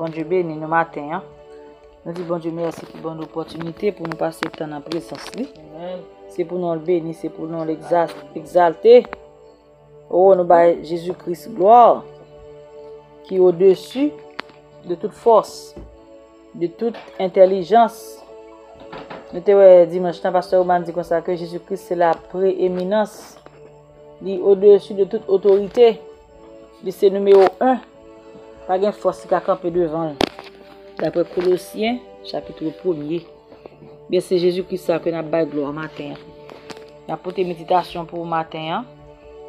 bon Dieu béni nous matin. Hein? Nous disons bon Dieu merci pour bonne opportunité pour nous passer le temps en présence. C'est pour nous le bénir, c'est pour nous l'exalter. Oh, nous bâillons Jésus-Christ gloire, qui est au-dessus de toute force, de toute intelligence. Nous te dimanche, pasteur Oman dit comme ça que Jésus-Christ c'est la prééminence, il est au-dessus de toute autorité. C'est numéro 1. Pas de force qui a campé devant. D'après Colossiens, chapitre 1er. Bien, c'est Jésus-Christ que nous avons gloire matin. Nous avons une méditation pour matin.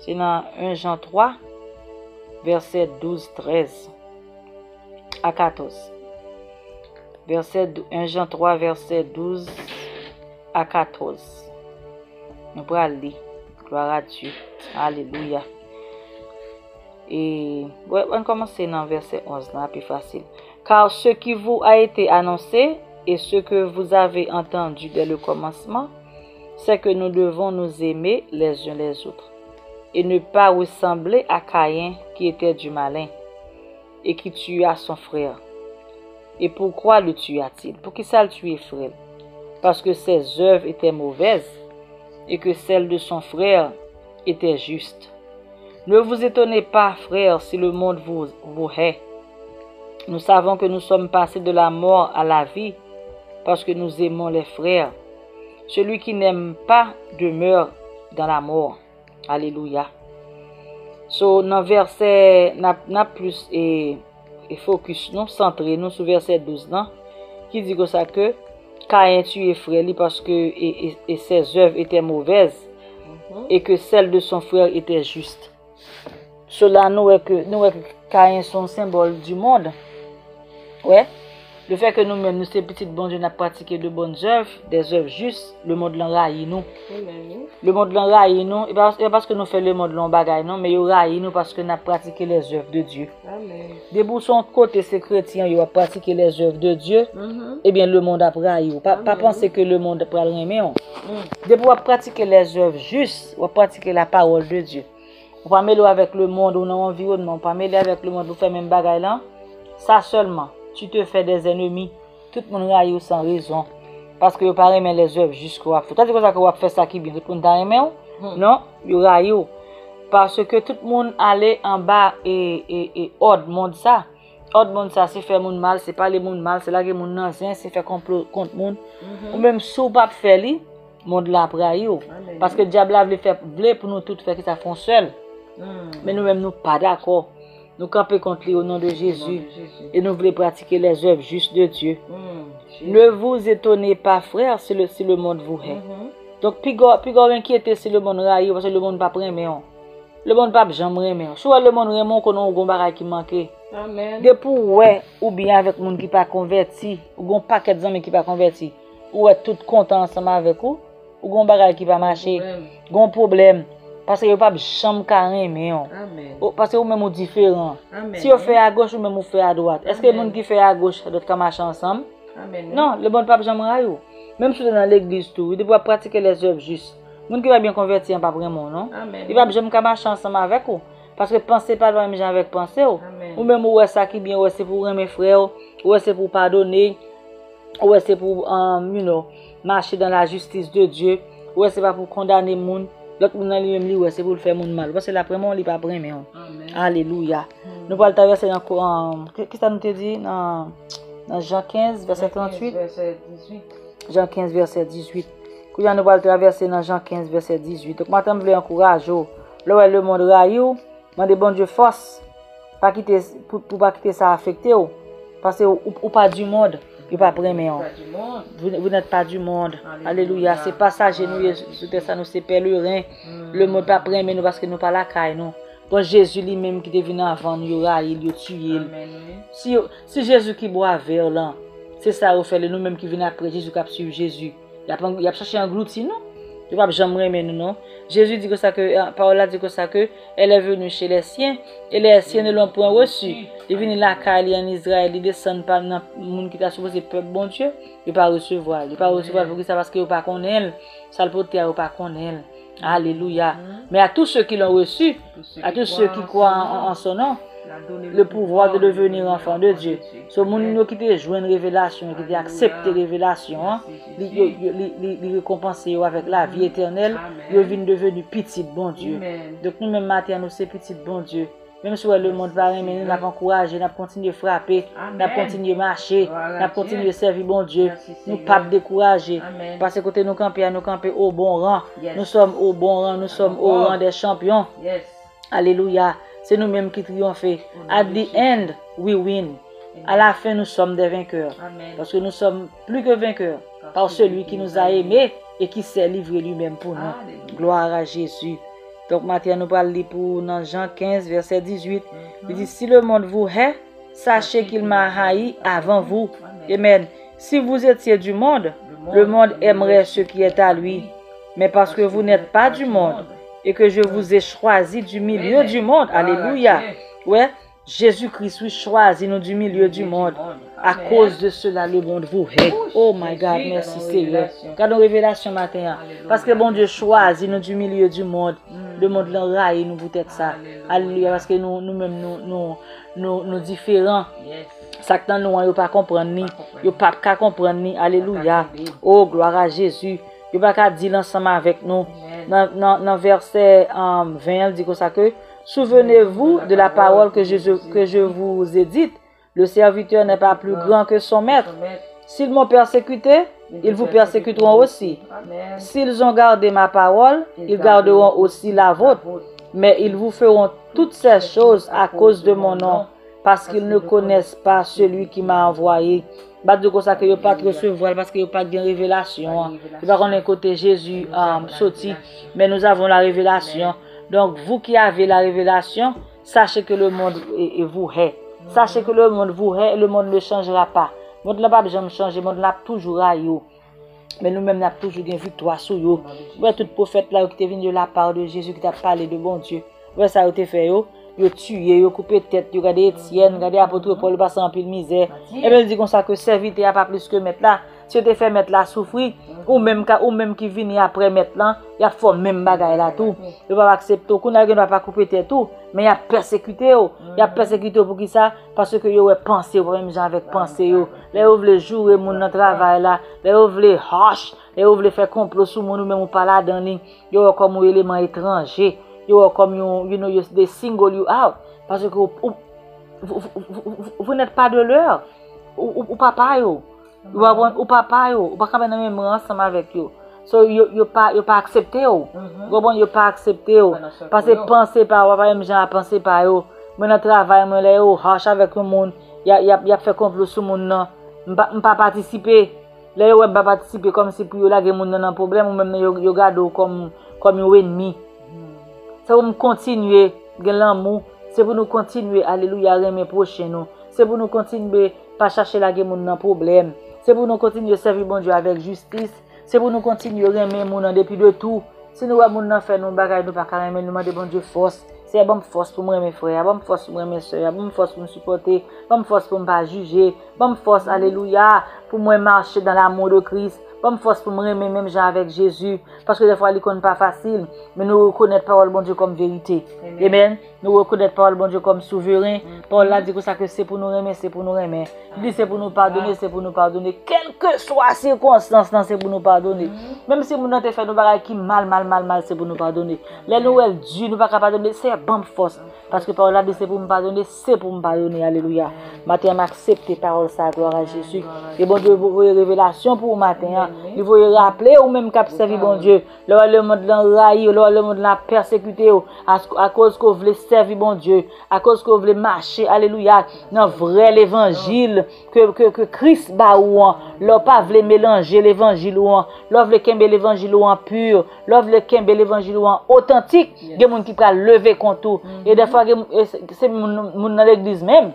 C'est dans 1 Jean 3, verset 12, 13 à 14. 1 Jean 3, verset 12 à 14. Nous pourrons lire. Gloire à Dieu. Alléluia. Et on commence dans verset 11, là, plus facile. Car ce qui vous a été annoncé et ce que vous avez entendu dès le commencement, c'est que nous devons nous aimer les uns les autres et ne pas ressembler à Caïn qui était du malin et qui tua son frère. Et pourquoi le tua-t-il? Pour qui ça le tuait, frère? Parce que ses œuvres étaient mauvaises et que celles de son frère étaient justes. Ne vous étonnez pas, frères, si le monde vous hait. Nous savons que nous sommes passés de la mort à la vie parce que nous aimons les frères. Celui qui n'aime pas demeure dans la mort. Alléluia. So, dans verset, n'a plus et focus, nous centré nous sur verset 12, non? Qui dit que ça que Caïn tué frère parce que et ses œuvres étaient mauvaises et que celles de son frère étaient justes. Cela nous est que Caïn sont symbole du monde. Ouais. Le fait que nous-mêmes, nous, ces petites bon Dieu, nous avons pratiqué de bonnes œuvres, des œuvres justes, le monde l'enraille nous. Le monde l'enraille nous, et pas parce que nous faisons le monde l'embagaille, non, mais il raille nous parce que nous avons pratiqué les œuvres de Dieu. Des bouts son côté, ces chrétiens, ils ont pratiqué les œuvres de Dieu, et bien le monde a raillé. Pas penser que le monde a rien, des bouts pratiquer les œuvres justes, ou pratiquer la parole de Dieu. On pas mêler avec le monde ou dans l'environnement, on pas mêler avec le monde pour faire même bagaille là. Ça seulement. Tu te fais des ennemis, tout le monde raille sans raison. Parce que vous ne pas les œuvres jusqu'au fait. C'est ça que vous faites ça qui bien. Tout le monde aime. Non, vous raille. Parce que tout le monde allait en bas et ordre monde ça. Ordre monde ça, c'est faire monde mal, c'est pas les monde mal, c'est là que monde ancien, c'est faire complot contre monde. Ou même si vous pas faire li, monde là raille. Parce que le diable veut faire pour nous tout faire que ça font seul. Mais nous-mêmes nous pas d'accord. Nous camper contre lui au nom de Jésus. Et nous voulons pratiquer les œuvres justes de Dieu. Ne vous étonnez pas, frère, si le monde vous hait. Donc, puis inquiétez si le monde raille, parce que le monde pas prêt, mais le monde pas jamais mais soit le monde vraiment qu'on a un bagage qui manque. Amen. Depuis ouais, ou bien avec monde qui pas converti, ou un paquet d'amis qui pas converti, ou est tout content ensemble avec ou un bagage qui pas marcher, un problème. Parce que vous pas jamais carré mais parce que vous même différent. Si vous fait à gauche ou même vous fait à droite. Est-ce que les gens qui fait à gauche d'autres qui marchent ensemble? Amen. Non, le bon pas jamais raillou. Même si dans l'église tout, il doit pratiquer les œuvres justes. Les gens qui va bien convertir pas vraiment non. Amen. Il va jamais marcher ensemble avec vous parce que pensez pas même gens avec penser ou même ouais ça qui bien ouais c'est pour aimer frère, ouais c'est pour pardonner, ouais c'est pour marcher dans la justice de Dieu, ouais c'est pas pour condamner monde. L'autre monde lui-même lui c'est pour le faire monde mal parce que l'après moi il pas prêt mais alléluia. Nous va le traverser dans qu'est-ce que ça nous te dit dans Jean 15 verset 38 verset 18. Jean 15 verset 18. Nous va le traverser dans Jean 15 verset 18. Donc maintenant je voulais encourager là le monde raillou, demander bon Dieu force pas quitter pour pas quitter ça affecter parce que ou pas du monde. Vous pas prêt mais vous n'êtes pas du monde. Alléluia, c'est passager nous ça nous c'est pèlerin. Le monde pas prêt mais nous parce que nous pas la caille nous. Bon Jésus lui-même qui est venu avant nous il tué. Si Jésus qui boit verre là, c'est ça au fait nous même qui vient après Jésus qui a suivi Jésus. Il a cherché un glouti non. Tu vas jamais aimer nous non. Jésus dit que ça que parole là dit que ça que elle est venue chez les siens et les siens ne l'ont point reçu. Il vient là Cali en Israël, il descend par dans monde qui t'a supposé peuple bon Dieu, il pas recevoir. Il pas recevoir pour ça parce que pas connaît, ça le porter pas connaît. Alléluia. Mais à tous ceux qui l'ont reçu, à tous ceux qui croient en son nom, le pouvoir de devenir enfant de Dieu. Ce monde qui te joue une révélation, qui te accepte révélation, il récompense avec la vie éternelle, il vient devenu petit bon Dieu. Donc nous même matin nous c'est petit bon Dieu. Même si le monde va mais nous n'avons encouragé, nous continuer à frapper, nous continuer à marcher, nous continuer à servir bon Dieu. Nous pas décourager parce que côté nous camper au bon rang. Nous sommes au bon rang, nous sommes au rang des champions. Alléluia. C'est nous-mêmes qui triomphons. At the end, we win. À la fin, nous sommes des vainqueurs. Parce que nous sommes plus que vainqueurs par celui qui nous a aimés et qui s'est livré lui-même pour nous. Gloire à Jésus. Donc, maintenant, nous parlons pour dans Jean 15, verset 18. Il dit, si le monde vous hait, sachez qu'il m'a haï avant vous. Amen. Si vous étiez du monde, le monde aimerait ce qui est à lui. Mais parce que vous n'êtes pas du monde et que je vous ai choisi du milieu du monde. Alléluia. Ouais. Jésus-Christ oui, choisit nous du milieu du monde. À cause de cela, le monde vous hait. Oh my God, merci Seigneur. Regardons révélation matin. Parce que bon Dieu choisit nous du milieu du monde. Le monde l'enraille nous peut-être ça. Alléluia. Parce que nous-mêmes, nous différents. Ça que nous ne pas comprendre ni. Nous pas comprendre ni. Alléluia. Oh, gloire à Jésus. Nous ne pas dire ensemble avec nous. Dans verset 20, il dit comme ça que souvenez-vous de la parole que je vous ai dite. Le serviteur n'est pas plus grand que son maître. S'ils m'ont persécuté, ils vous persécuteront aussi. S'ils ont gardé ma parole, ils garderont aussi la vôtre. Mais ils vous feront toutes ces choses à cause de mon nom, parce qu'ils ne connaissent pas celui qui m'a envoyé. Pas de ça que yo pas recevoir parce que yo pas de révélation. C'est pas qu'on est côté Jésus sorti, mais nous avons la révélation. Donc vous qui avez la révélation, sachez que le monde vous hait. Sachez que le monde vous hait et le monde ne changera pas. Le monde n'a pas besoin de changer, le monde l'a toujours à yo. Mais nous-mêmes n'a toujours une victoire sur yo. Ouais, tout prophète là qui est venu de la part de Jésus qui t'a parlé de bon Dieu. Ouais, ça a été fait yo. Yo tué, yo coupé tête, yo regardé Étienne, regardé apôtre Paul passant en pile misère. Et bien il dit comme ça que serviteur a pas plus que mettre là. Si tu fait mettre là souffrir ou même qui vient après mettre là, il a fait même bagaille là tout. Il va accepter qu'on ne va pas couper tête tout, mais il a persécuté yo. Il a persécuté pour qui ça parce que yo pensé même gens avec pensée yo. Les ou veulent jouer mon dans travail là, les ou veulent hache, les ou veulent faire complot sur mon même ou pas là dans ligne. Yo comme un élément étranger. You comme you know they single you out parce que vous n'êtes pas de leur ou papa yo ou papa yo ou pas quand même ensemble avec yo so you pas accepté yo you pas accepté yo parce que penser par papa même gens penser par yo moi dans travail moi là yo hache avec le monde y a fait complot sur monde non pas participer là yo pas participer comme si pour yo la monde dans un problème ou même yo garde comme un ennemi. C'est pour nous continuer l'amour, c'est pour nous continuer alléluia aimer prochain nous, c'est pour nous continuer pas chercher la guerre dans problème, c'est pour nous continuer servir bon Dieu avec justice, c'est pour nous continuer aimer mon depuis de tout. Si nous avons fait nous bagaille nous pas aimer nous demander bon Dieu force. C'est bonne force pour moi mes frères, bonne force pour moi mes sœurs, bonne force pour me supporter, bonne force pour me pas juger, bonne force alléluia pour moi marcher dans l'amour de Christ. Bonne force pour me aimer même gens avec Jésus. Parce que des fois, il n'est pas facile. Mais nous reconnaissons parole bon Dieu comme vérité. Amen. Nous reconnaissons parole bon Dieu comme souverain. Paul a dit que c'est pour nous aimer, c'est pour nous aimer. Il dit c'est pour nous pardonner, c'est pour nous pardonner. Quelle que soit la circonstance, c'est pour nous pardonner. Même si nous avons fait nos bagages qui mal, c'est pour nous pardonner. Les nouvelles Dieu nous pas pardonner, c'est bonne force. Parce que parole a dit c'est pour me pardonner, c'est pour me pardonner. Alléluia. Matin, m'accepter parole ça, gloire à Jésus. Et bon Dieu, vous voyez révélation pour matin. Il faut rappeler ou même cap servir bon Dieu. Le monde l'enraille, le monde l'a persécuté à cause que vous voulez servir bon Dieu, à cause que vous voulez marcher, alléluia, dans vrai l'évangile que Christ ba ou an. L'on pas voulez mélanger l'évangile ou an. L'on voulez kembe l'évangile ou an pur, l'on voulez kembe l'évangile ou an authentique. Il y a des gens qui peuvent lever contre tout. Et des fois c'est mon dans l'église même.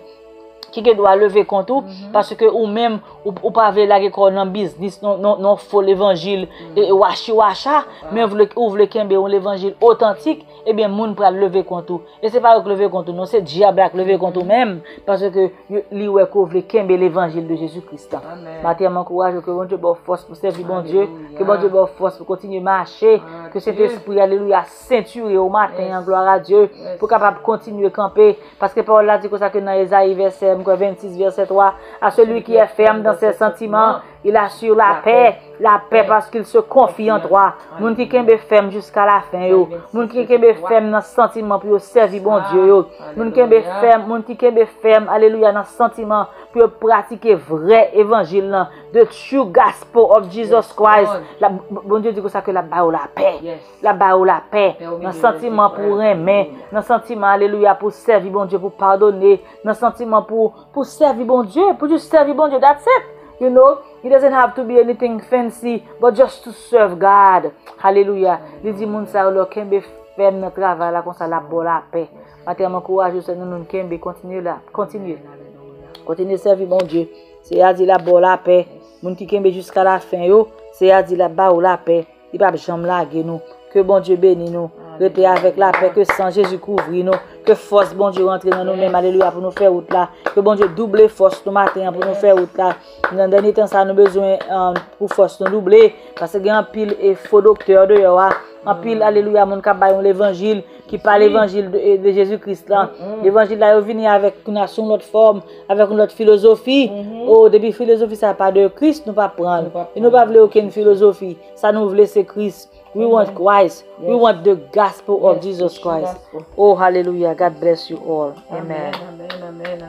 qui doit lever contre vous parce que ou même ou pas veut la qu'on en business non faut l'évangile et wacha mais vous voulez qu'un l'évangile authentique et bien moun pour lever contre vous et c'est pas que lever contre non c'est diable qui lever contre même parce que li ouais que veut qu'un l'évangile de Jésus-Christ. Matin m'encourage que bon Dieu bonne force pour servir bon Dieu, que bon Dieu bonne force pour continuer marcher, que cet esprit alléluia ceinturé au matin en gloire à Dieu pour capable continuer camper parce que Paul l'a dit comme ça que dans Ésaïe verset 26 verset 3 à celui qui est ferme dans ses sentiments il assure la paix parce qu'il se confie en toi. Moun qui kembe ferme jusqu'à la fin yo. Moun qui kembe ferme dans sentiment pour servir bon Dieu yo. Moun qui kembe ferme alléluia dans sentiment pour pratiquer vrai évangile là, the true gospel of Jesus Christ. Bon Dieu dit comme ça que la ba ou la paix. La ba ou la paix dans sentiment pour aimer, dans sentiment alléluia pour servir bon Dieu, pour pardonner, dans sentiment pour servir bon Dieu, pour juste servir bon Dieu. That's it. You know, it doesn't have to be anything fancy, but just to serve God. Hallelujah. Les dit moun sa ou kembe ferme dans travail là comme ça la bonne la paix. Matin courage c'est nous kembe continuer là, continuer servir bon Dieu. C'est à dire la bonne la paix. Moun qui kembe jusqu'à la fin yo, c'est à dire la ba ou la paix. Il pas jamais laguer nous. Que bon Dieu bénisse nous. Rester avec la paix, que sans Jésus couvre nous, que force bon Dieu rentre dans nous-mêmes, alléluia, pour nous faire route là, que bon Dieu double force ce matin pour nous faire route là. Dans le dernier temps, ça nous besoin pour force nous doubler, parce qu'il y a un pile et faux docteur de yoa, un pile, alléluia, mon cabayon l'évangile, qui parle l'évangile de Jésus-Christ là. L'évangile là, il vient avec une autre forme, avec une autre philosophie. Oh, depuis philosophie, ça pas de Christ, nous pas prendre. Et nous pas voulons aucune philosophie. Ça nous voulait c'est Christ. We want Christ. We want the gospel of Jesus Christ. Oh, hallelujah. God bless you all. Amen. Amen. Amen.